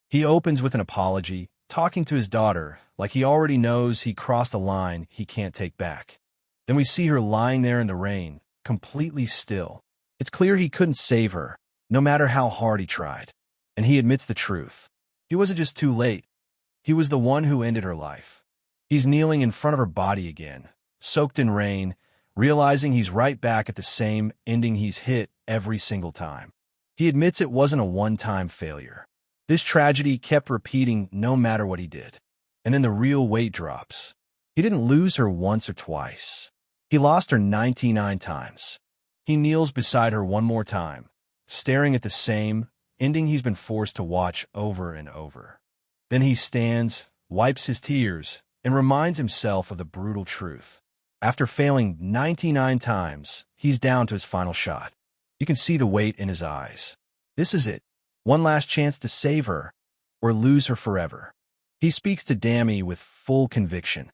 He opens with an apology, talking to his daughter like he already knows he crossed a line he can't take back. Then we see her lying there in the rain, completely still. It's clear he couldn't save her, no matter how hard he tried. And he admits the truth. He wasn't just too late. He was the one who ended her life. He's kneeling in front of her body again, soaked in rain, realizing he's right back at the same ending he's hit every single time. He admits it wasn't a one-time failure. This tragedy kept repeating no matter what he did. And then the real weight drops. He didn't lose her once or twice. He lost her 99 times. He kneels beside her one more time, staring at the same ending he's been forced to watch over and over. Then he stands, wipes his tears, and reminds himself of the brutal truth. After failing 99 times, he's down to his final shot. You can see the weight in his eyes. This is it. One last chance to save her, or lose her forever. He speaks to Dammy with full conviction,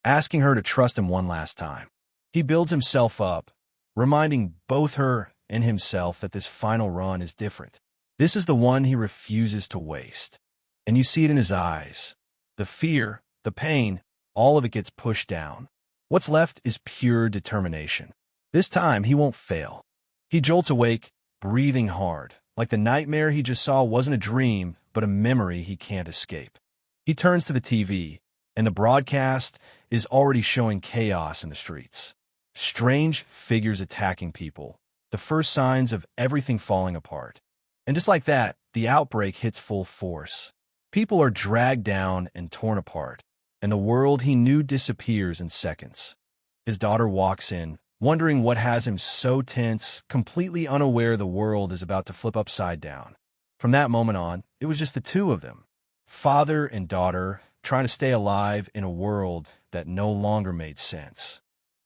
asking her to trust him one last time. He builds himself up, reminding both her and himself that this final run is different. This is the one he refuses to waste. And you see it in his eyes. The fear, the pain, all of it gets pushed down. What's left is pure determination. This time, he won't fail. He jolts awake, breathing hard, like the nightmare he just saw wasn't a dream, but a memory he can't escape. He turns to the TV, and the broadcast is already showing chaos in the streets. Strange figures attacking people, the first signs of everything falling apart. And just like that, the outbreak hits full force. People are dragged down and torn apart, and the world he knew disappears in seconds. His daughter walks in, wondering what has him so tense, completely unaware the world is about to flip upside down. From that moment on, it was just the two of them, father and daughter, trying to stay alive in a world that no longer made sense.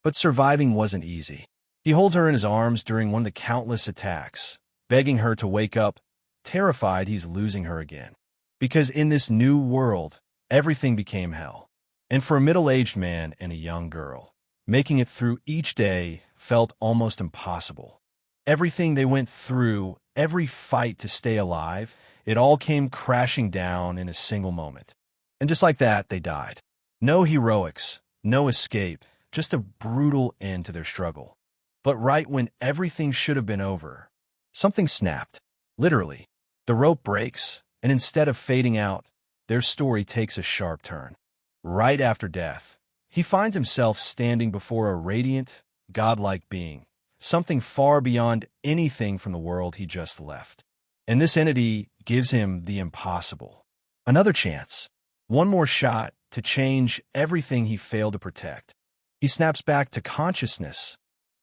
But surviving wasn't easy. He holds her in his arms during one of the countless attacks, begging her to wake up, terrified he's losing her again. Because in this new world, everything became hell. And for a middle-aged man and a young girl, making it through each day felt almost impossible. Everything they went through, every fight to stay alive, it all came crashing down in a single moment. And just like that, they died. No heroics, no escape, just a brutal end to their struggle. But right when everything should have been over, something snapped. Literally. The rope breaks, and instead of fading out, their story takes a sharp turn. Right after death, he finds himself standing before a radiant, godlike being, something far beyond anything from the world he just left. And this entity gives him the impossible. Another chance. One more shot to change everything he failed to protect. He snaps back to consciousness,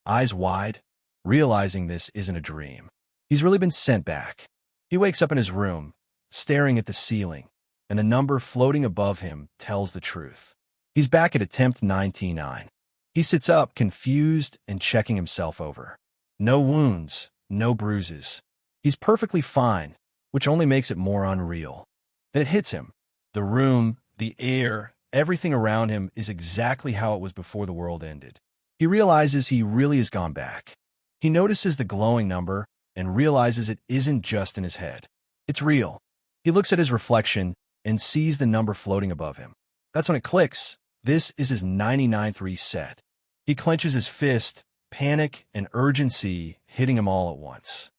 eyes wide, realizing this isn't a dream. He's really been sent back. He wakes up in his room, staring at the ceiling, and the number floating above him tells the truth. He's back at attempt 99. He sits up, confused and checking himself over. No wounds, no bruises. He's perfectly fine, which only makes it more unreal. Then it hits him. The room, the air, everything around him is exactly how it was before the world ended. He realizes he really has gone back. He notices the glowing number and realizes it isn't just in his head. It's real. He looks at his reflection and sees the number floating above him. That's when it clicks. This is his 99th reset. He clenches his fist, panic and urgency hitting him all at once.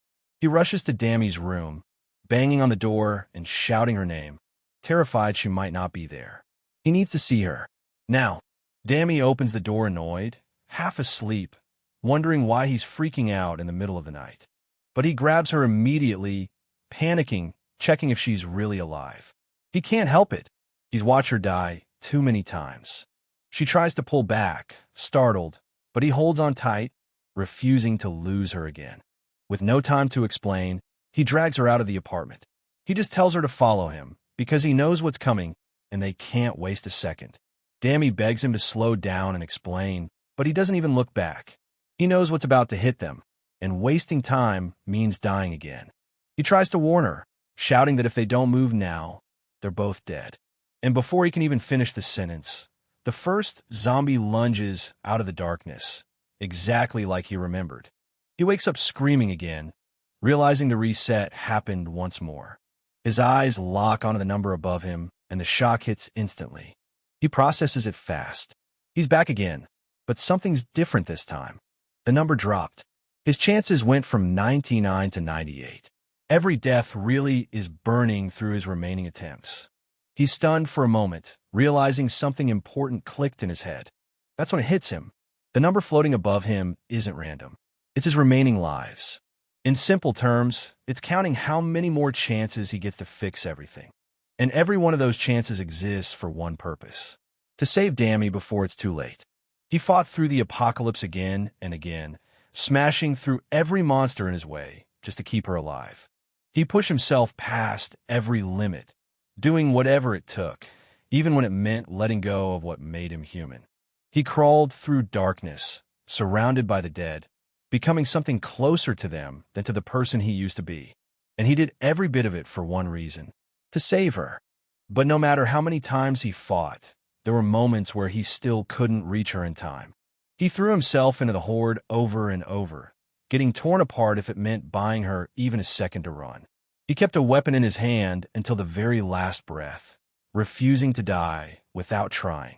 He rushes to Dammy's room, banging on the door and shouting her name, terrified she might not be there. He needs to see her. Now, Dammy opens the door annoyed, half asleep, wondering why he's freaking out in the middle of the night. But he grabs her immediately, panicking, checking if she's really alive. He can't help it. He's watched her die too many times. She tries to pull back, startled, but he holds on tight, refusing to lose her again. With no time to explain, he drags her out of the apartment. He just tells her to follow him, because he knows what's coming, and they can't waste a second. Dammy begs him to slow down and explain, but he doesn't even look back. He knows what's about to hit them, and wasting time means dying again. He tries to warn her, shouting that if they don't move now, they're both dead. And before he can even finish the sentence, the first zombie lunges out of the darkness, exactly like he remembered. He wakes up screaming again, realizing the reset happened once more. His eyes lock onto the number above him, and the shock hits instantly. He processes it fast. He's back again, but something's different this time. The number dropped. His chances went from 99 to 98. Every death really is burning through his remaining attempts. He's stunned for a moment, realizing something important clicked in his head. That's when it hits him. The number floating above him isn't random. It's his remaining lives. In simple terms, it's counting how many more chances he gets to fix everything. And every one of those chances exists for one purpose: to save Dammy before it's too late. He fought through the apocalypse again and again, smashing through every monster in his way just to keep her alive. He pushed himself past every limit, doing whatever it took, even when it meant letting go of what made him human. He crawled through darkness, surrounded by the dead, becoming something closer to them than to the person he used to be. And he did every bit of it for one reason: to save her. But no matter how many times he fought, there were moments where he still couldn't reach her in time. He threw himself into the horde over and over, getting torn apart if it meant buying her even a second to run. He kept a weapon in his hand until the very last breath, refusing to die without trying.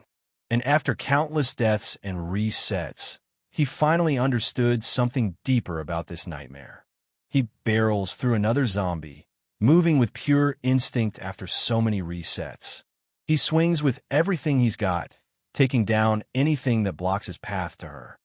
And after countless deaths and resets, he finally understood something deeper about this nightmare. He barrels through another zombie, moving with pure instinct after so many resets. He swings with everything he's got, taking down anything that blocks his path to her.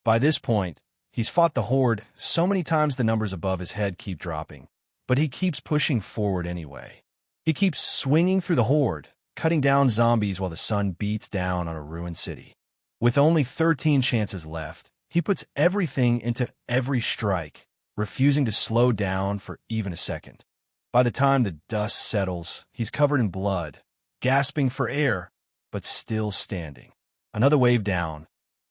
By this point, he's fought the horde so many times the numbers above his head keep dropping, but he keeps pushing forward anyway. He keeps swinging through the horde, cutting down zombies while the sun beats down on a ruined city. With only 13 chances left, he puts everything into every strike, refusing to slow down for even a second. By the time the dust settles, he's covered in blood, gasping for air, but still standing. Another wave down,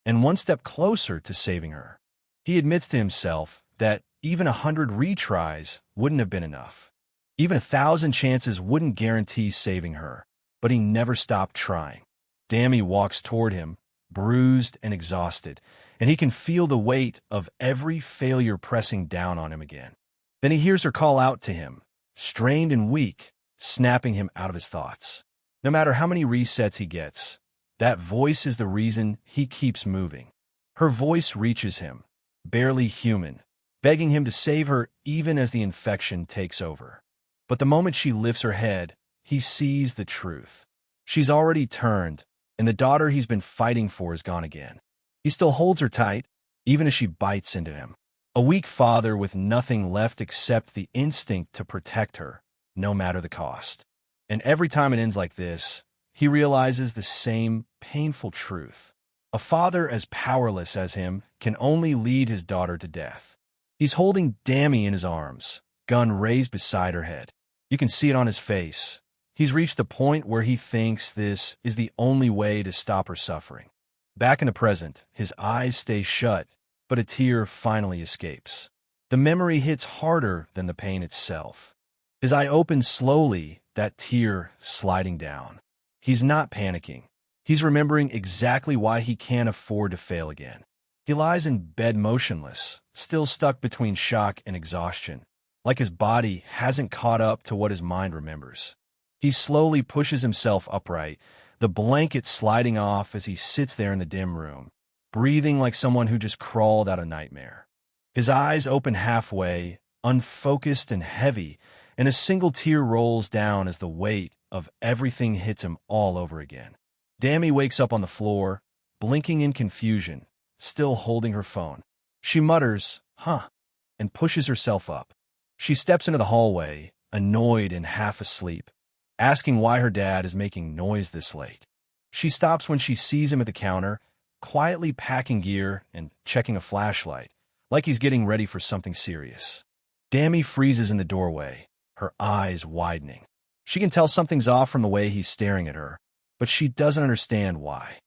and one step closer to saving her. He admits to himself that even 100 retries wouldn't have been enough. Even 1,000 chances wouldn't guarantee saving her, but he never stopped trying. Dammy walks toward him, bruised and exhausted, and he can feel the weight of every failure pressing down on him again. Then he hears her call out to him, strained and weak, snapping him out of his thoughts. No matter how many resets he gets, that voice is the reason he keeps moving. Her voice reaches him, barely human, begging him to save her even as the infection takes over. But the moment she lifts her head, he sees the truth. She's already turned, and the daughter he's been fighting for is gone again. He still holds her tight, even as she bites into him. A weak father with nothing left except the instinct to protect her, no matter the cost. And every time it ends like this, he realizes the same painful truth. A father as powerless as him can only lead his daughter to death. He's holding Dammy in his arms, gun raised beside her head. You can see it on his face. He's reached the point where he thinks this is the only way to stop her suffering. Back in the present, his eyes stay shut, but a tear finally escapes. The memory hits harder than the pain itself. His eye opens slowly, that tear sliding down. He's not panicking. He's remembering exactly why he can't afford to fail again. He lies in bed motionless, still stuck between shock and exhaustion, like his body hasn't caught up to what his mind remembers. He slowly pushes himself upright, the blanket sliding off as he sits there in the dim room, breathing like someone who just crawled out of nightmare. His eyes open halfway, unfocused and heavy, and a single tear rolls down as the weight of everything hits him all over again. Dammy wakes up on the floor, blinking in confusion, still holding her phone. She mutters, "Huh," and pushes herself up. She steps into the hallway, annoyed and half asleep, asking why her dad is making noise this late. She stops when she sees him at the counter, quietly packing gear and checking a flashlight, like he's getting ready for something serious. Dammy freezes in the doorway, her eyes widening. She can tell something's off from the way he's staring at her, but she doesn't understand why.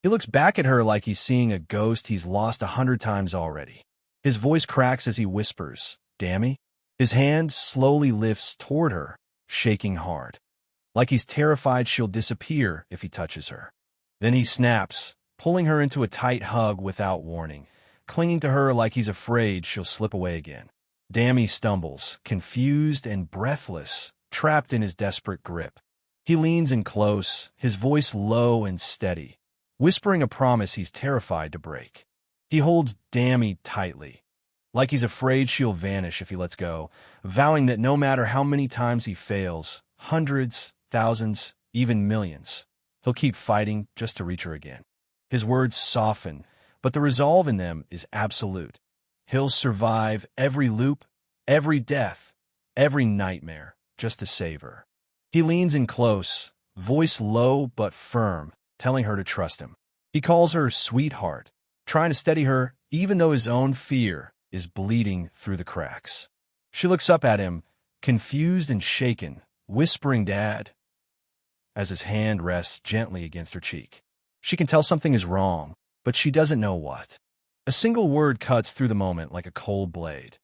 He looks back at her like he's seeing a ghost he's lost 100 times already. His voice cracks as he whispers, "Dammy?" His hand slowly lifts toward her, shaking hard, like he's terrified she'll disappear if he touches her. Then he snaps, pulling her into a tight hug without warning, clinging to her like he's afraid she'll slip away again. Dammy stumbles, confused and breathless, trapped in his desperate grip. He leans in close, his voice low and steady, whispering a promise he's terrified to break. He holds Dammy tightly, like he's afraid she'll vanish if he lets go, vowing that no matter how many times he fails, hundreds, thousands, even millions, he'll keep fighting just to reach her again. His words soften, but the resolve in them is absolute. He'll survive every loop, every death, every nightmare, just to save her. He leans in close, voice low but firm, telling her to trust him. He calls her sweetheart, trying to steady her even though his own fear is bleeding through the cracks. She looks up at him, confused and shaken, whispering "Dad," as his hand rests gently against her cheek. She can tell something is wrong, but she doesn't know what. A single word cuts through the moment like a cold blade.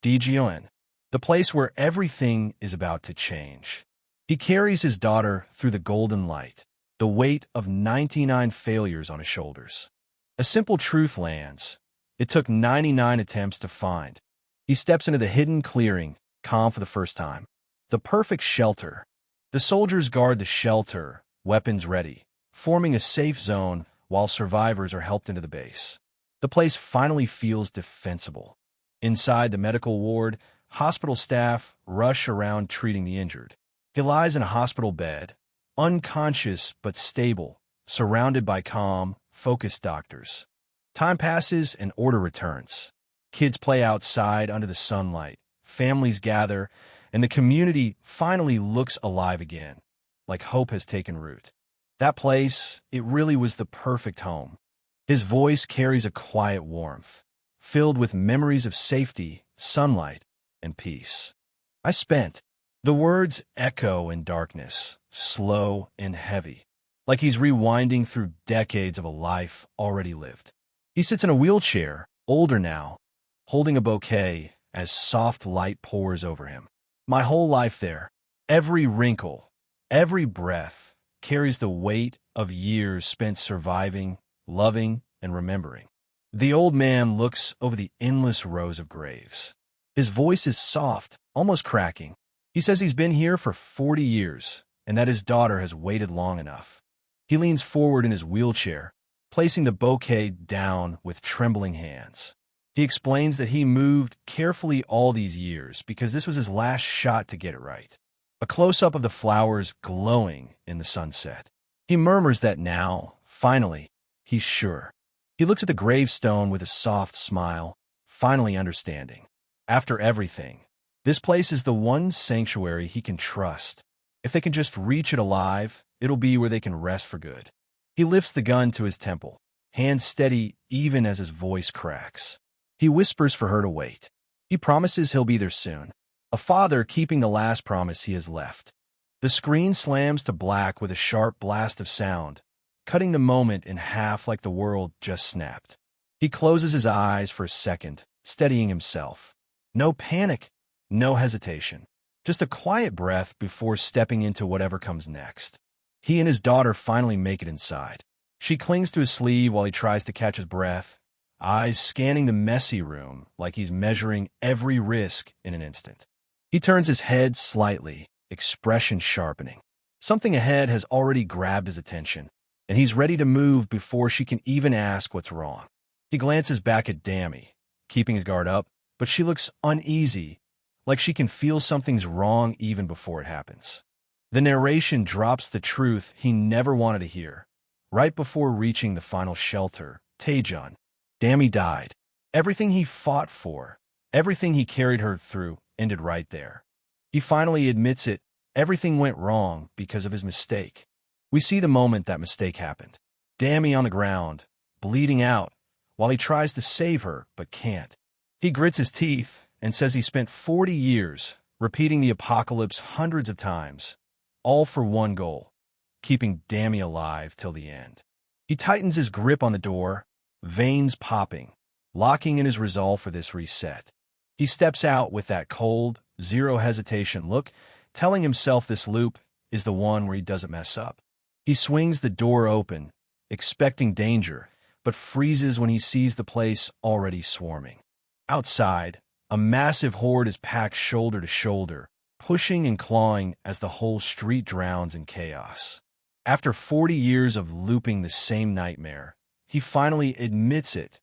Dijion, the place where everything is about to change. He carries his daughter through the golden light, the weight of 99 failures on his shoulders. A simple truth lands. It took 99 attempts to find. He steps into the hidden clearing, calm for the first time. The perfect shelter. The soldiers guard the shelter, weapons ready, forming a safe zone while survivors are helped into the base. The place finally feels defensible. Inside the medical ward, hospital staff rush around treating the injured. He lies in a hospital bed, unconscious but stable, surrounded by calm, focused doctors. Time passes and order returns. Kids play outside under the sunlight, families gather, and the community finally looks alive again, like hope has taken root. That place, it really was the perfect home. His voice carries a quiet warmth, filled with memories of safety, sunlight, and peace. The words echo in darkness, slow and heavy, like he's rewinding through decades of a life already lived. He sits in a wheelchair, older now, holding a bouquet as soft light pours over him. My whole life there, every wrinkle, every breath, carries the weight of years spent surviving, loving, and remembering. The old man looks over the endless rows of graves. His voice is soft, almost cracking. He says he's been here for 40 years, and that his daughter has waited long enough. He leans forward in his wheelchair, placing the bouquet down with trembling hands. He explains that he moved carefully all these years because this was his last shot to get it right. A close-up of the flowers glowing in the sunset. He murmurs that now, finally, he's sure. He looks at the gravestone with a soft smile, finally understanding. After everything, this place is the one sanctuary he can trust. If they can just reach it alive, it'll be where they can rest for good. He lifts the gun to his temple, hands steady even as his voice cracks. He whispers for her to wait. He promises he'll be there soon. A father keeping the last promise he has left. The screen slams to black with a sharp blast of sound, cutting the moment in half like the world just snapped. He closes his eyes for a second, steadying himself. No panic, no hesitation. Just a quiet breath before stepping into whatever comes next. He and his daughter finally make it inside. She clings to his sleeve while he tries to catch his breath, eyes scanning the messy room like he's measuring every risk in an instant. He turns his head slightly, expression sharpening. Something ahead has already grabbed his attention, and he's ready to move before she can even ask what's wrong. He glances back at Dammy, keeping his guard up, but she looks uneasy, like she can feel something's wrong even before it happens. The narration drops the truth he never wanted to hear. Right before reaching the final shelter, Taejeon, Dammy died. Everything he fought for, everything he carried her through, ended right there. He finally admits it. Everything went wrong because of his mistake. We see the moment that mistake happened. Dammy on the ground, bleeding out, while he tries to save her but can't. He grits his teeth and says he spent 40 years repeating the apocalypse hundreds of times, all for one goal, keeping Dammy alive till the end. He tightens his grip on the door, veins popping, locking in his resolve for this reset. He steps out with that cold, zero hesitation look, telling himself this loop is the one where he doesn't mess up. He swings the door open, expecting danger, but freezes when he sees the place already swarming. Outside, A massive horde is packed shoulder to shoulder, pushing and clawing as the whole street drowns in chaos. After 40 years of looping the same nightmare, he finally admits it.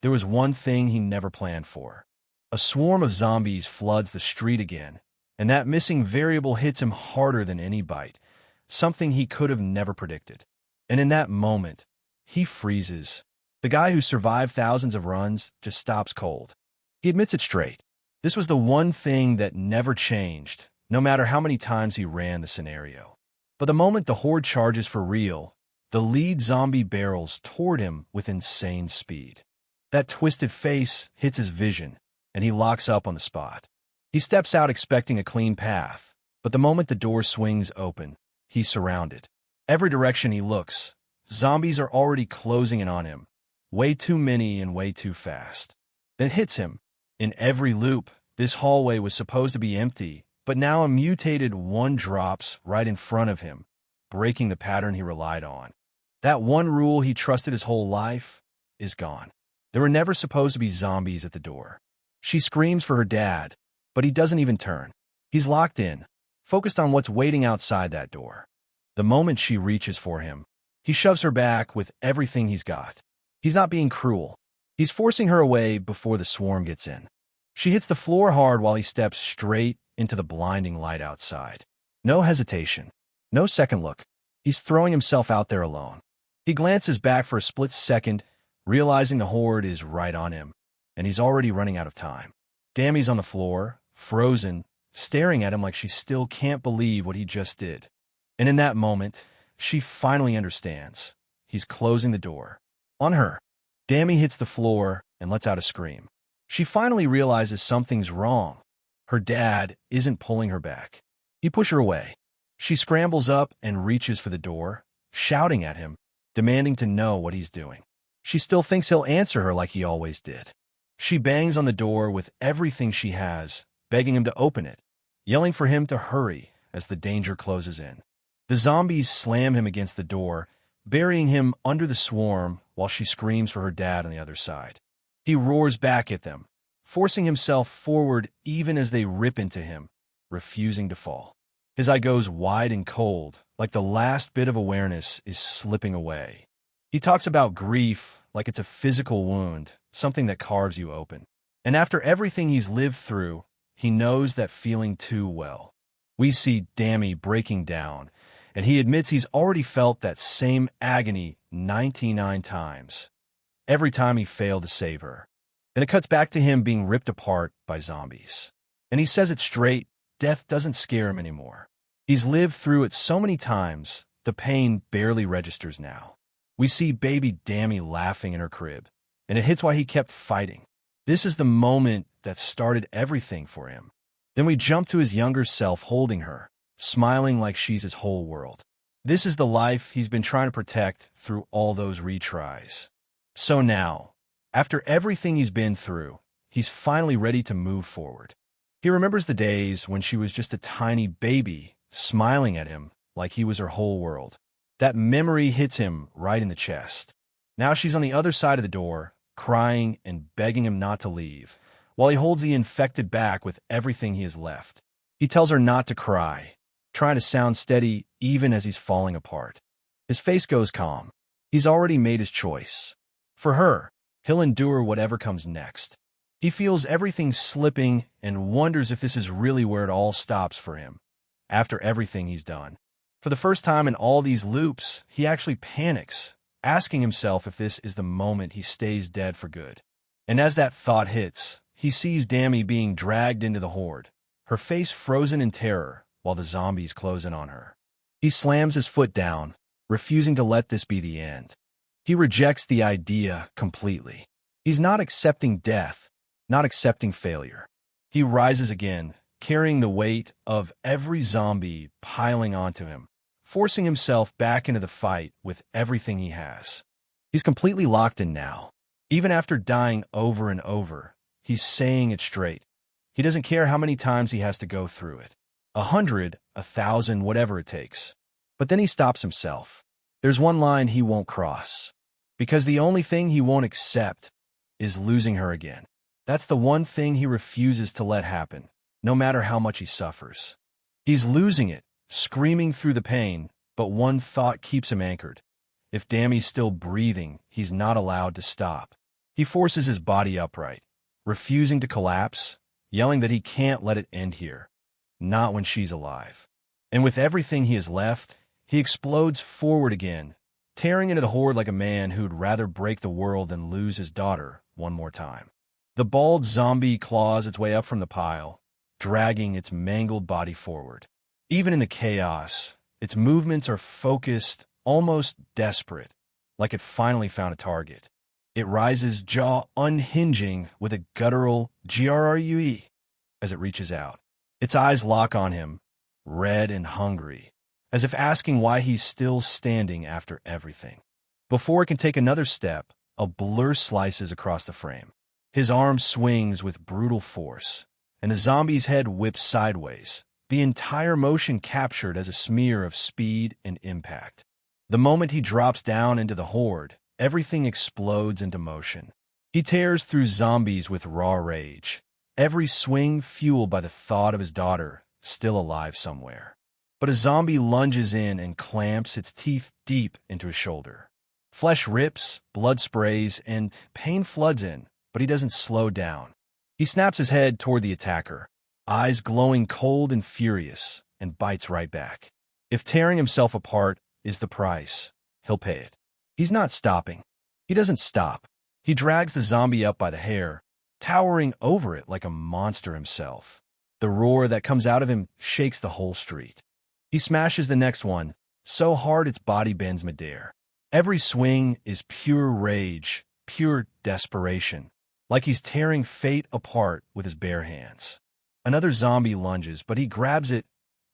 There was one thing he never planned for. A swarm of zombies floods the street again, and that missing variable hits him harder than any bite, something he could have never predicted. And in that moment, he freezes. The guy who survived thousands of runs just stops cold. He admits it straight. This was the one thing that never changed, no matter how many times he ran the scenario. But the moment the horde charges for real, the lead zombie barrels toward him with insane speed. That twisted face hits his vision, and he locks up on the spot. He steps out expecting a clean path, but the moment the door swings open, he's surrounded. Every direction he looks, zombies are already closing in on him. Way too many and way too fast. Then it hits him. In every loop, this hallway was supposed to be empty, but now a mutated one drops right in front of him, breaking the pattern he relied on. That one rule he trusted his whole life is gone. There were never supposed to be zombies at the door. She screams for her dad, but he doesn't even turn. He's locked in, focused on what's waiting outside that door. The moment she reaches for him, he shoves her back with everything he's got. He's not being cruel. He's forcing her away before the swarm gets in. She hits the floor hard while he steps straight into the blinding light outside. No hesitation. No second look. He's throwing himself out there alone. He glances back for a split second, realizing the horde is right on him, and he's already running out of time. Dammy's on the floor, frozen, staring at him like she still can't believe what he just did. And in that moment, she finally understands. He's closing the door. On her. Dammy hits the floor and lets out a scream. She finally realizes something's wrong. Her dad isn't pulling her back. He pushes her away. She scrambles up and reaches for the door, shouting at him, demanding to know what he's doing. She still thinks he'll answer her like he always did. She bangs on the door with everything she has, begging him to open it, yelling for him to hurry as the danger closes in. The zombies slam him against the door, burying him under the swarm while she screams for her dad on the other side. He roars back at them, forcing himself forward even as they rip into him, refusing to fall. His eye goes wide and cold, like the last bit of awareness is slipping away. He talks about grief like it's a physical wound, something that carves you open. And after everything he's lived through, he knows that feeling too well. We see Dammy breaking down, and he admits he's already felt that same agony 99 times, every time he failed to save her. Then it cuts back to him being ripped apart by zombies. And he says it straight, death doesn't scare him anymore. He's lived through it so many times, the pain barely registers now. We see baby Dammy laughing in her crib, and it hits why he kept fighting. This is the moment that started everything for him. Then we jump to his younger self holding her, smiling like she's his whole world. This is the life he's been trying to protect through all those retries. So now, after everything he's been through, he's finally ready to move forward. He remembers the days when she was just a tiny baby, smiling at him like he was her whole world. That memory hits him right in the chest. Now she's on the other side of the door, crying and begging him not to leave, while he holds the infected back with everything he has left. He tells her not to cry, trying to sound steady even as he's falling apart. His face goes calm. He's already made his choice. For her, he'll endure whatever comes next. He feels everything slipping and wonders if this is really where it all stops for him, after everything he's done. For the first time in all these loops, he actually panics, asking himself if this is the moment he stays dead for good. And as that thought hits, he sees Dammy being dragged into the horde, her face frozen in terror while the zombies close in on her. He slams his foot down, refusing to let this be the end. He rejects the idea completely. He's not accepting death, not accepting failure. He rises again, carrying the weight of every zombie piling onto him, forcing himself back into the fight with everything he has. He's completely locked in now. Even after dying over and over, he's saying it straight. He doesn't care how many times he has to go through it. 100, 1,000, whatever it takes. But then he stops himself. There's one line he won't cross, because the only thing he won't accept is losing her again. That's the one thing he refuses to let happen, no matter how much he suffers. He's losing it, screaming through the pain, but one thought keeps him anchored. If Dammy's still breathing, he's not allowed to stop. He forces his body upright, refusing to collapse, yelling that he can't let it end here, not when she's alive. And with everything he has left, he explodes forward again, tearing into the horde like a man who'd rather break the world than lose his daughter one more time. The bald zombie claws its way up from the pile, dragging its mangled body forward. Even in the chaos, its movements are focused, almost desperate, like it finally found a target. It rises, jaw unhinging, with a guttural grrue as it reaches out. Its eyes lock on him, red and hungry, as if asking why he's still standing after everything. Before it can take another step, a blur slices across the frame. His arm swings with brutal force, and the zombie's head whips sideways, the entire motion captured as a smear of speed and impact. The moment he drops down into the horde, everything explodes into motion. He tears through zombies with raw rage, every swing fueled by the thought of his daughter still alive somewhere. But a zombie lunges in and clamps its teeth deep into his shoulder. Flesh rips, blood sprays, and pain floods in, but he doesn't slow down. He snaps his head toward the attacker, eyes glowing cold and furious, and bites right back. If tearing himself apart is the price, he'll pay it. He's not stopping. He doesn't stop. He drags the zombie up by the hair, towering over it like a monster himself. The roar that comes out of him shakes the whole street. He smashes the next one, so hard its body bends midair. Every swing is pure rage, pure desperation, like he's tearing fate apart with his bare hands. Another zombie lunges, but he grabs it,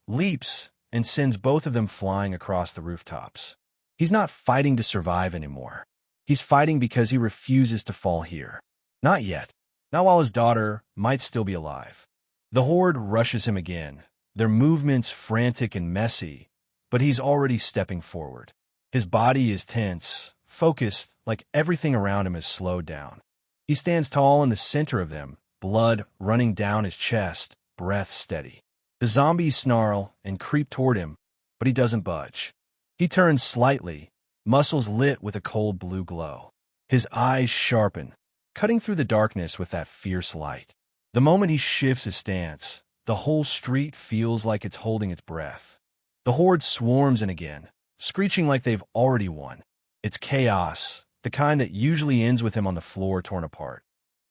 leaps, and sends both of them flying across the rooftops. He's not fighting to survive anymore. He's fighting because he refuses to fall here. Not yet. Not while his daughter might still be alive. The horde rushes him again, their movements frantic and messy, but he's already stepping forward. His body is tense, focused, like everything around him has slowed down. He stands tall in the center of them, blood running down his chest, breath steady. The zombies snarl and creep toward him, but he doesn't budge. He turns slightly, muscles lit with a cold blue glow. His eyes sharpen, cutting through the darkness with that fierce light. The moment he shifts his stance, the whole street feels like it's holding its breath. The horde swarms in again, screeching like they've already won. It's chaos, the kind that usually ends with him on the floor torn apart.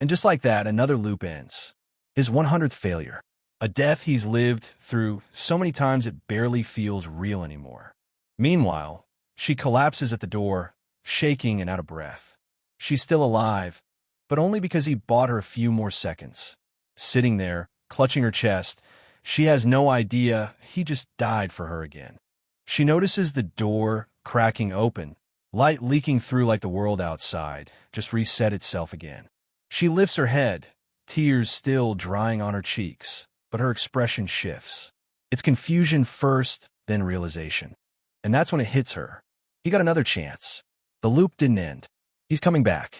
And just like that, another loop ends. His 100th failure. A death he's lived through so many times it barely feels real anymore. Meanwhile, she collapses at the door, shaking and out of breath. She's still alive, but only because he bought her a few more seconds. Sitting there, clutching her chest, she has no idea he just died for her again. She notices the door cracking open, light leaking through like the world outside just reset itself again. She lifts her head, tears still drying on her cheeks, but her expression shifts. It's confusion first, then realization. And that's when it hits her. He got another chance. The loop didn't end. He's coming back.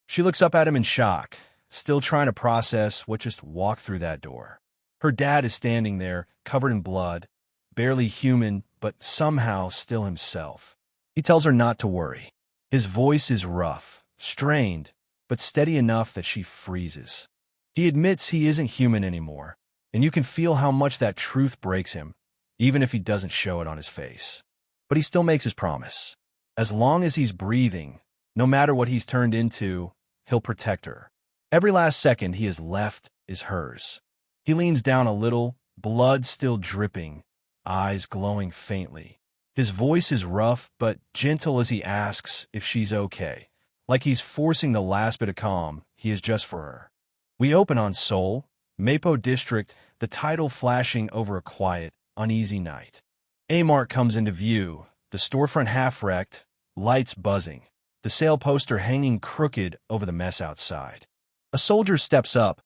She looks up at him in shock, still trying to process what just walked through that door. Her dad is standing there, covered in blood, barely human, but somehow still himself. He tells her not to worry. His voice is rough, strained, but steady enough that she freezes. He admits he isn't human anymore, and you can feel how much that truth breaks him, even if he doesn't show it on his face. But he still makes his promise. As long as he's breathing, no matter what he's turned into, he'll protect her. Every last second he has left is hers. He leans down a little, blood still dripping, eyes glowing faintly. His voice is rough but gentle as he asks if she's okay, like he's forcing the last bit of calm he is just for her. We open on Seoul, Mapo District, the title flashing over a quiet, uneasy night. A-Mart comes into view, the storefront half-wrecked, lights buzzing, the sale poster hanging crooked over the mess outside. A soldier steps up,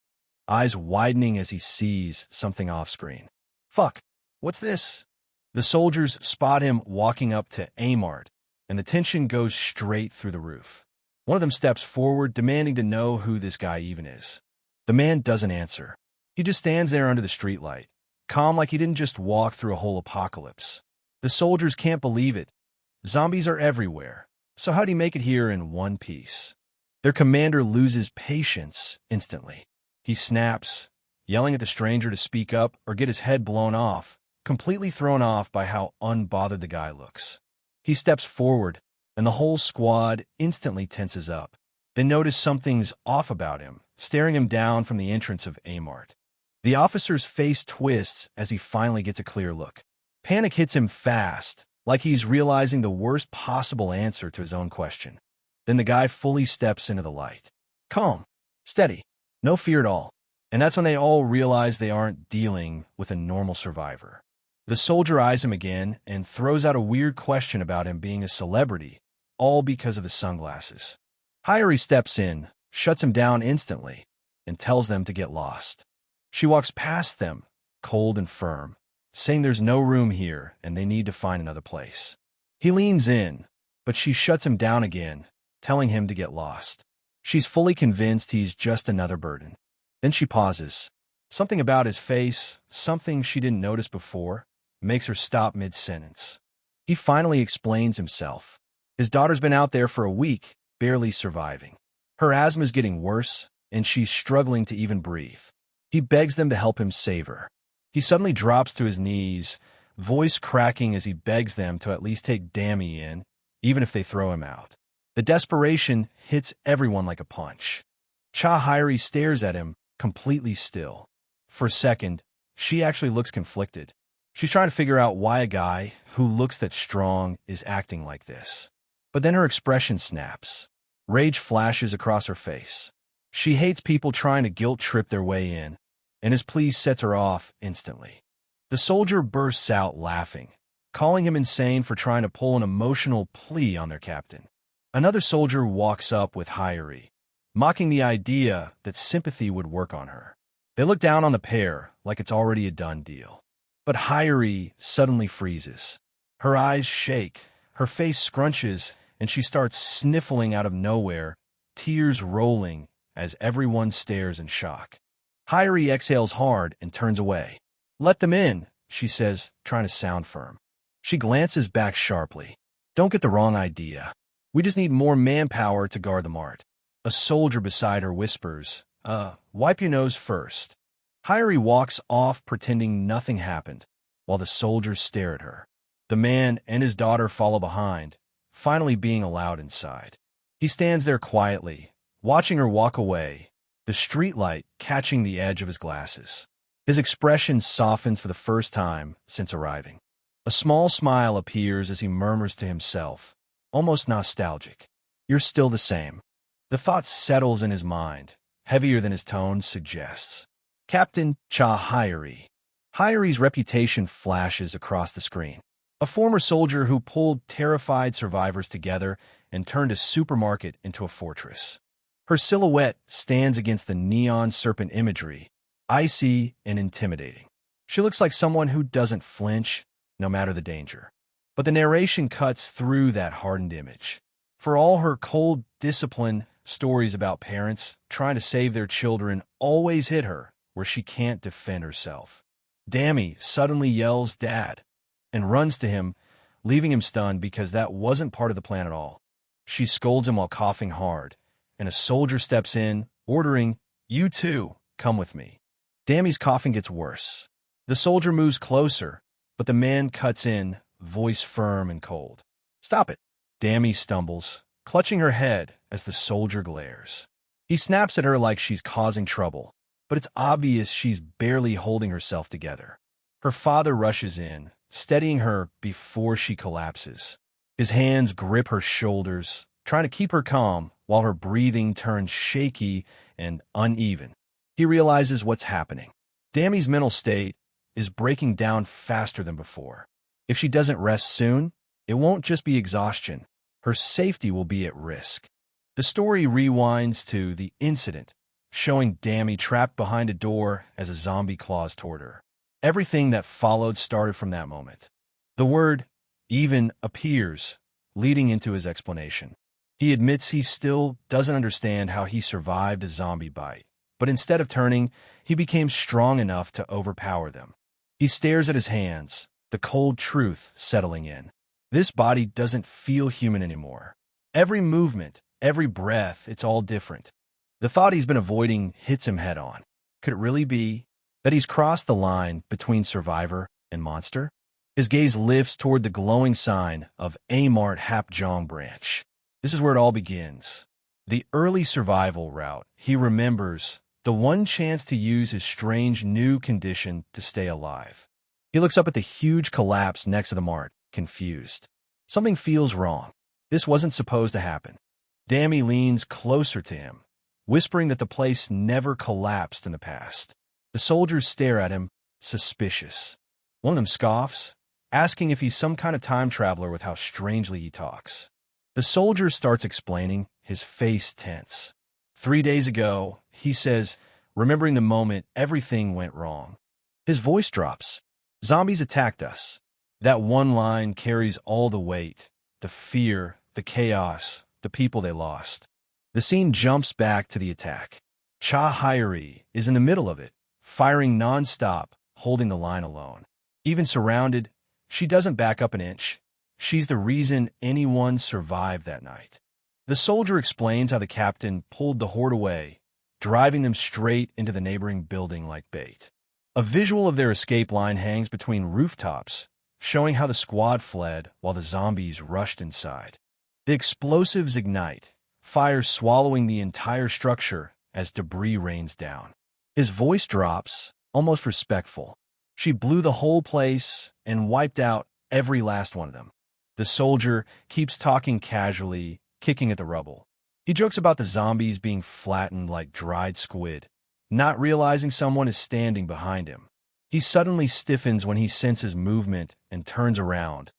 eyes widening as he sees something off-screen. Fuck, what's this? The soldiers spot him walking up to A-Mart, and the tension goes straight through the roof. One of them steps forward, demanding to know who this guy even is. The man doesn't answer. He just stands there under the streetlight, calm like he didn't just walk through a whole apocalypse. The soldiers can't believe it. Zombies are everywhere. So how'd he make it here in one piece? Their commander loses patience instantly. He snaps, yelling at the stranger to speak up or get his head blown off, completely thrown off by how unbothered the guy looks. He steps forward, and the whole squad instantly tenses up. They notice something's off about him, staring him down from the entrance of Amart. The officer's face twists as he finally gets a clear look. Panic hits him fast, like he's realizing the worst possible answer to his own question. Then the guy fully steps into the light. Calm, steady, no fear at all. And that's when they all realize they aren't dealing with a normal survivor. The soldier eyes him again and throws out a weird question about him being a celebrity, all because of the sunglasses. Hyori steps in, shuts him down instantly, and tells them to get lost. She walks past them, cold and firm, saying there's no room here and they need to find another place. He leans in, but she shuts him down again, telling him to get lost. She's fully convinced he's just another burden. Then she pauses. Something about his face, something she didn't notice before, makes her stop mid-sentence. He finally explains himself. His daughter's been out there for a week, barely surviving. Her asthma's getting worse, and she's struggling to even breathe. He begs them to help him save her. He suddenly drops to his knees, voice cracking as he begs them to at least take Dammy in, even if they throw him out. The desperation hits everyone like a punch. Cha Hyori stares at him, completely still. For a second, she actually looks conflicted. She's trying to figure out why a guy who looks that strong is acting like this. But then her expression snaps. Rage flashes across her face. She hates people trying to guilt-trip their way in, and his plea sets her off instantly. The soldier bursts out laughing, calling him insane for trying to pull an emotional plea on their captain. Another soldier walks up with Hyori, mocking the idea that sympathy would work on her. They look down on the pair like it's already a done deal. But Hyori suddenly freezes. Her eyes shake, her face scrunches, and she starts sniffling out of nowhere, tears rolling as everyone stares in shock. Hyori exhales hard and turns away. "Let them in," she says, trying to sound firm. She glances back sharply. "Don't get the wrong idea. We just need more manpower to guard the mart." A soldier beside her whispers, "Wipe your nose first." Hyori walks off pretending nothing happened, while the soldiers stare at her. The man and his daughter follow behind, finally being allowed inside. He stands there quietly, watching her walk away, the streetlight catching the edge of his glasses. His expression softens for the first time since arriving. A small smile appears as he murmurs to himself, almost nostalgic, "You're still the same." The thought settles in his mind, heavier than his tone suggests. Captain Cha Hyori. Hyori's reputation flashes across the screen. A former soldier who pulled terrified survivors together and turned a supermarket into a fortress. Her silhouette stands against the neon serpent imagery, icy and intimidating. She looks like someone who doesn't flinch, no matter the danger. But the narration cuts through that hardened image. For all her cold discipline, stories about parents trying to save their children always hit her where she can't defend herself. Dammy suddenly yells "Dad," and runs to him, leaving him stunned because that wasn't part of the plan at all. She scolds him while coughing hard, and a soldier steps in, ordering, "You too, come with me." Dammy's coughing gets worse. The soldier moves closer, but the man cuts in, voice firm and cold. "Stop it." Dammy stumbles, clutching her head as the soldier glares. He snaps at her like she's causing trouble, but it's obvious she's barely holding herself together. Her father rushes in, steadying her before she collapses. His hands grip her shoulders, trying to keep her calm while her breathing turns shaky and uneven. He realizes what's happening. Dammy's mental state is breaking down faster than before. If she doesn't rest soon, it won't just be exhaustion. Her safety will be at risk. The story rewinds to the incident, showing Dammy trapped behind a door as a zombie claws toward her. Everything that followed started from that moment. The word "even" appears, leading into his explanation. He admits he still doesn't understand how he survived a zombie bite, But instead of turning, he became strong enough to overpower them. He stares at his hands, the cold truth settling in. This body doesn't feel human anymore. Every movement, every breath, it's all different. The thought he's been avoiding hits him head on. Could it really be that he's crossed the line between survivor and monster? His gaze lifts toward the glowing sign of Amart Hapjong branch. This is where it all begins. The early survival route. He remembers the one chance to use his strange new condition to stay alive. He looks up at the huge collapse next to the mart, confused. Something feels wrong. This wasn't supposed to happen. Dammy leans closer to him, whispering that the place never collapsed in the past. The soldiers stare at him, suspicious. One of them scoffs, asking if he's some kind of time traveler with how strangely he talks. The soldier starts explaining, his face tense. 3 days ago, he says, remembering the moment everything went wrong. His voice drops. Zombies attacked us. That one line carries all the weight, the fear, the chaos, the people they lost. The scene jumps back to the attack. Cha Hyori is in the middle of it, firing non-stop, holding the line alone. Even surrounded, she doesn't back up an inch. She's the reason anyone survived that night. The soldier explains how the captain pulled the horde away, driving them straight into the neighboring building like bait. A visual of their escape line hangs between rooftops, showing how the squad fled while the zombies rushed inside. The explosives ignite, fire swallowing the entire structure as debris rains down. His voice drops, almost respectful. She blew the whole place and wiped out every last one of them. The soldier keeps talking casually, kicking at the rubble. He jokes about the zombies being flattened like dried squid, not realizing someone is standing behind him. He suddenly stiffens when he senses movement and turns around,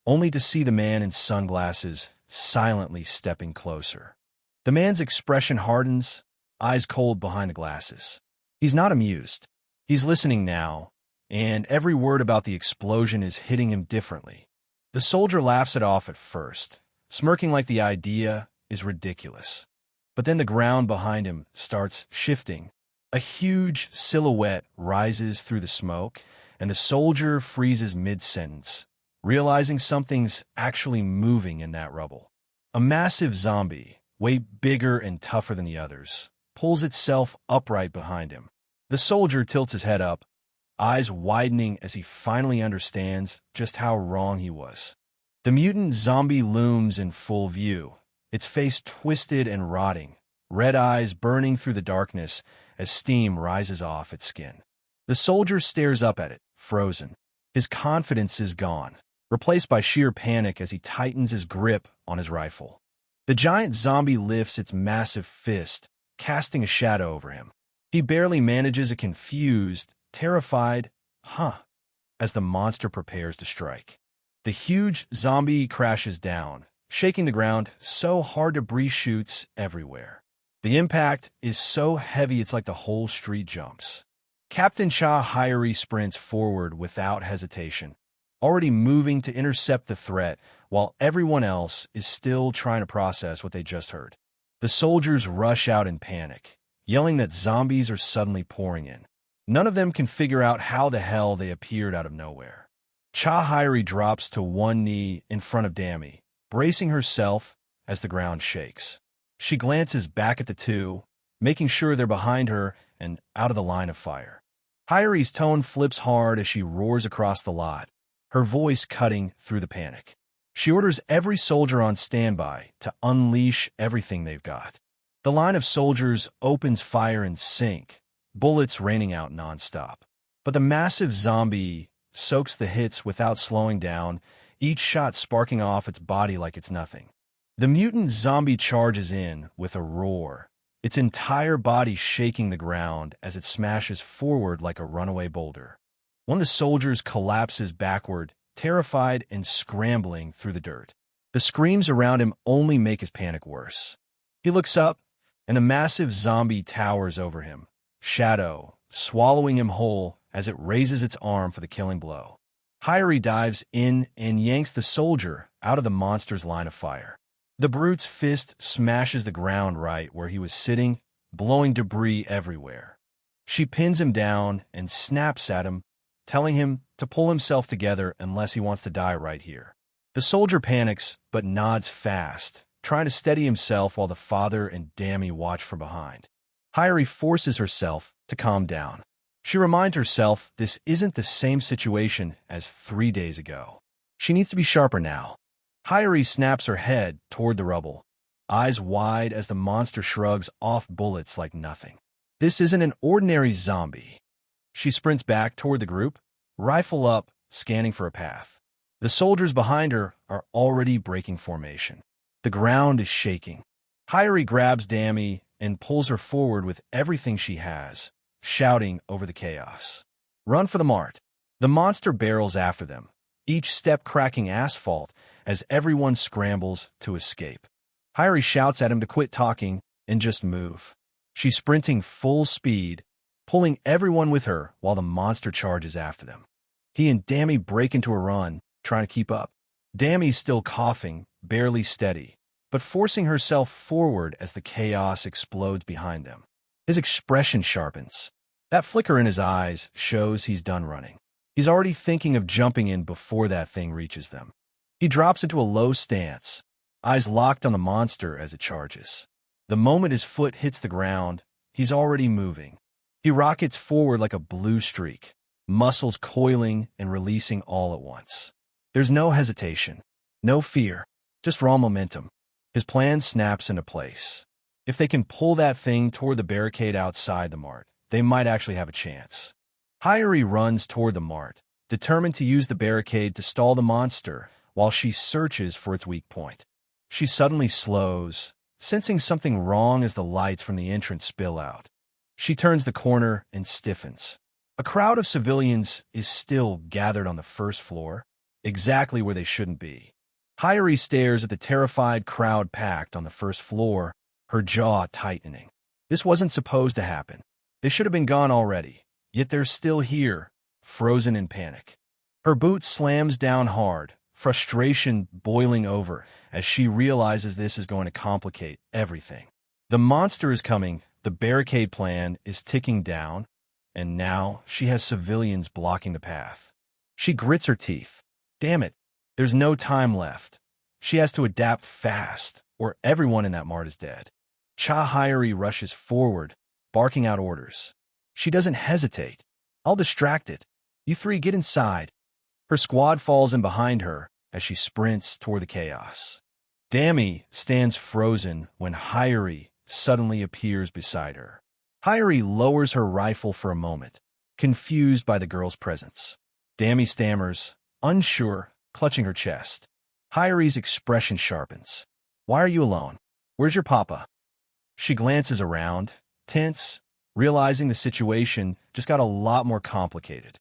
only to see the man in sunglasses silently stepping closer. The man's expression hardens, eyes cold behind the glasses. He's not amused. He's listening now, and every word about the explosion is hitting him differently. The soldier laughs it off at first, smirking like the idea is ridiculous. But then the ground behind him starts shifting. A huge silhouette rises through the smoke, and the soldier freezes mid-sentence, realizing something's actually moving in that rubble. A massive zombie, way bigger and tougher than the others, pulls itself upright behind him. The soldier tilts his head up, eyes widening as he finally understands just how wrong he was. The mutant zombie looms in full view, its face twisted and rotting, red eyes burning through the darkness as steam rises off its skin. The soldier stares up at it, frozen. His confidence is gone, replaced by sheer panic as he tightens his grip on his rifle. The giant zombie lifts its massive fist, casting a shadow over him. He barely manages a confused, terrified, as the monster prepares to strike. The huge zombie crashes down, shaking the ground so hard debris shoots everywhere. The impact is so heavy it's like the whole street jumps. Captain Cha Hyori sprints forward without hesitation, already moving to intercept the threat while everyone else is still trying to process what they just heard. The soldiers rush out in panic, yelling that zombies are suddenly pouring in. None of them can figure out how the hell they appeared out of nowhere. Cha Hyori drops to one knee in front of Dammy, bracing herself as the ground shakes. She glances back at the two, making sure they're behind her and out of the line of fire. Hyori's tone flips hard as she roars across the lot, her voice cutting through the panic. She orders every soldier on standby to unleash everything they've got. The line of soldiers opens fire in sync, bullets raining out nonstop. But the massive zombie soaks the hits without slowing down, each shot sparking off its body like it's nothing. The mutant zombie charges in with a roar, its entire body shaking the ground as it smashes forward like a runaway boulder. One of the soldiers collapses backward, terrified and scrambling through the dirt. The screams around him only make his panic worse. He looks up, and a massive zombie towers over him, shadow swallowing him whole as it raises its arm for the killing blow. Hyori dives in and yanks the soldier out of the monster's line of fire. The brute's fist smashes the ground right where he was sitting, blowing debris everywhere. She pins him down and snaps at him, telling him to pull himself together unless he wants to die right here. The soldier panics but nods fast, trying to steady himself while the father and Dammy watch from behind. Hyori forces herself to calm down. She reminds herself this isn't the same situation as 3 days ago. She needs to be sharper now. Hyori snaps her head toward the rubble, eyes wide as the monster shrugs off bullets like nothing. This isn't an ordinary zombie. She sprints back toward the group, rifle up, scanning for a path. The soldiers behind her are already breaking formation. The ground is shaking. Hyori grabs Dammy and pulls her forward with everything she has, shouting over the chaos. Run for the mart. The monster barrels after them, each step cracking asphalt as everyone scrambles to escape. Hyori shouts at him to quit talking and just move. She's sprinting full speed, pulling everyone with her while the monster charges after them. He and Dammy break into a run, trying to keep up. Dammy's still coughing, barely steady, but forcing herself forward as the chaos explodes behind them. His expression sharpens. That flicker in his eyes shows he's done running. He's already thinking of jumping in before that thing reaches them. He drops into a low stance, eyes locked on the monster as it charges. The moment his foot hits the ground, he's already moving. He rockets forward like a blue streak, muscles coiling and releasing all at once. There's no hesitation, no fear, just raw momentum. His plan snaps into place. If they can pull that thing toward the barricade outside the mart, they might actually have a chance. Hyori runs toward the mart, determined to use the barricade to stall the monster while she searches for its weak point. She suddenly slows, sensing something wrong as the lights from the entrance spill out. She turns the corner and stiffens. A crowd of civilians is still gathered on the first floor, exactly where they shouldn't be. Hyori stares at the terrified crowd packed on the first floor, her jaw tightening. This wasn't supposed to happen. They should have been gone already, yet they're still here, frozen in panic. Her boot slams down hard, frustration boiling over as she realizes this is going to complicate everything. The monster is coming, the barricade plan is ticking down, and now she has civilians blocking the path. She grits her teeth. Damn it, there's no time left. She has to adapt fast, or everyone in that mart is dead. Hyori rushes forward, barking out orders. She doesn't hesitate. I'll distract it. You three get inside. Her squad falls in behind her as she sprints toward the chaos. Dammy stands frozen when Hyori suddenly appears beside her. Hyori lowers her rifle for a moment, confused by the girl's presence. Dammy stammers, unsure, clutching her chest. Hyori's expression sharpens. Why are you alone? Where's your papa? She glances around, tense, realizing the situation just got a lot more complicated.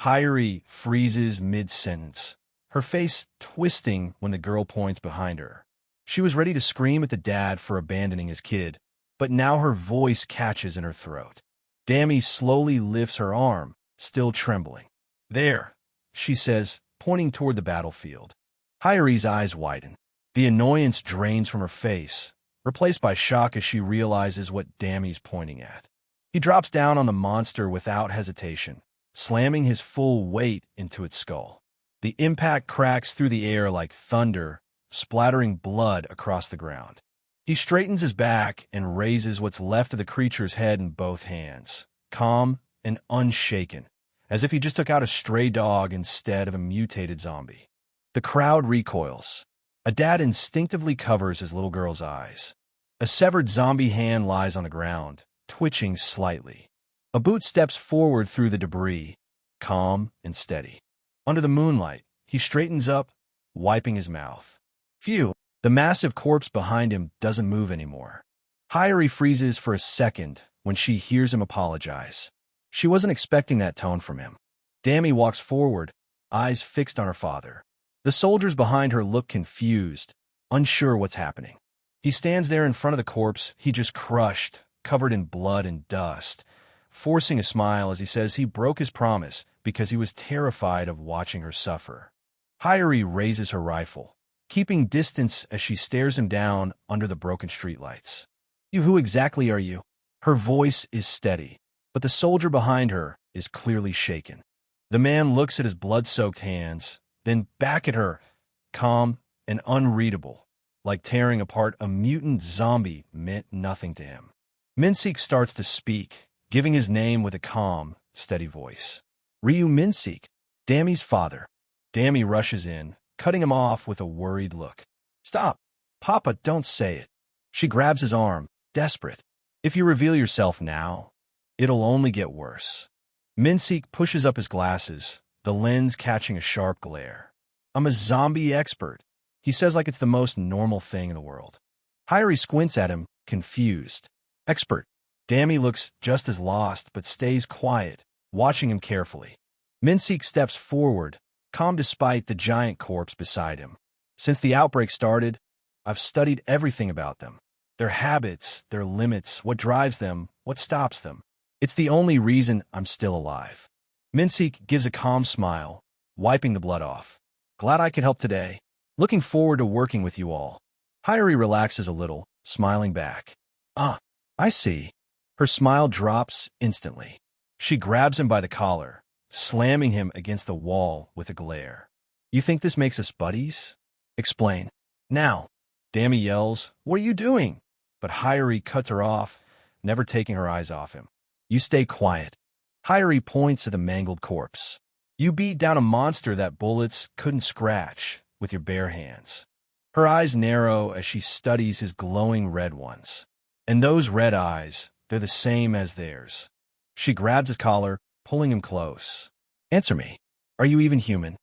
Hyori freezes mid-sentence, her face twisting when the girl points behind her. She was ready to scream at the dad for abandoning his kid, but now her voice catches in her throat. Dammy slowly lifts her arm, still trembling. There, she says, pointing toward the battlefield. Hyori's eyes widen. The annoyance drains from her face, replaced by shock as she realizes what Dammy's pointing at. He drops down on the monster without hesitation, slamming his full weight into its skull. The impact cracks through the air like thunder, splattering blood across the ground. He straightens his back and raises what's left of the creature's head in both hands, calm and unshaken, as if he just took out a stray dog instead of a mutated zombie. The crowd recoils. A dad instinctively covers his little girl's eyes. A severed zombie hand lies on the ground, twitching slightly. A boot steps forward through the debris, calm and steady. Under the moonlight, he straightens up, wiping his mouth. Phew, the massive corpse behind him doesn't move anymore. Hyori freezes for a second when she hears him apologize. She wasn't expecting that tone from him. Dammy walks forward, eyes fixed on her father. The soldiers behind her look confused, unsure what's happening. He stands there in front of the corpse he just crushed, covered in blood and dust, forcing a smile as he says he broke his promise because he was terrified of watching her suffer. Hyori raises her rifle, keeping distance as she stares him down under the broken streetlights. Who exactly are you? Her voice is steady, but the soldier behind her is clearly shaken. The man looks at his blood-soaked hands, then back at her, calm and unreadable, like tearing apart a mutant zombie meant nothing to him. Min-Seok starts to speak, giving his name with a calm, steady voice. Ryu Min-Seok, Dammy's father. Dammy rushes in, cutting him off with a worried look. Stop! Papa, don't say it. She grabs his arm, desperate. If you reveal yourself now, it'll only get worse. Min-Seok pushes up his glasses, the lens catching a sharp glare. I'm a zombie expert, he says like it's the most normal thing in the world. Hyori squints at him, confused. Expert. Dammy looks just as lost but stays quiet, watching him carefully. Min-Seok steps forward, calm despite the giant corpse beside him. Since the outbreak started, I've studied everything about them. Their habits, their limits, what drives them, what stops them. It's the only reason I'm still alive. Min-Seok gives a calm smile, wiping the blood off. Glad I could help today. Looking forward to working with you all. Hyori relaxes a little, smiling back. Ah, I see. Her smile drops instantly. She grabs him by the collar, slamming him against the wall with a glare. You think this makes us buddies? Explain. Now. Dammy yells, what are you doing? But Hyori cuts her off, never taking her eyes off him. You stay quiet. Hyori points to the mangled corpse. You beat down a monster that bullets couldn't scratch with your bare hands. Her eyes narrow as she studies his glowing red ones. And those red eyes, they're the same as theirs. She grabs his collar, pulling him close. Answer me. Are you even human?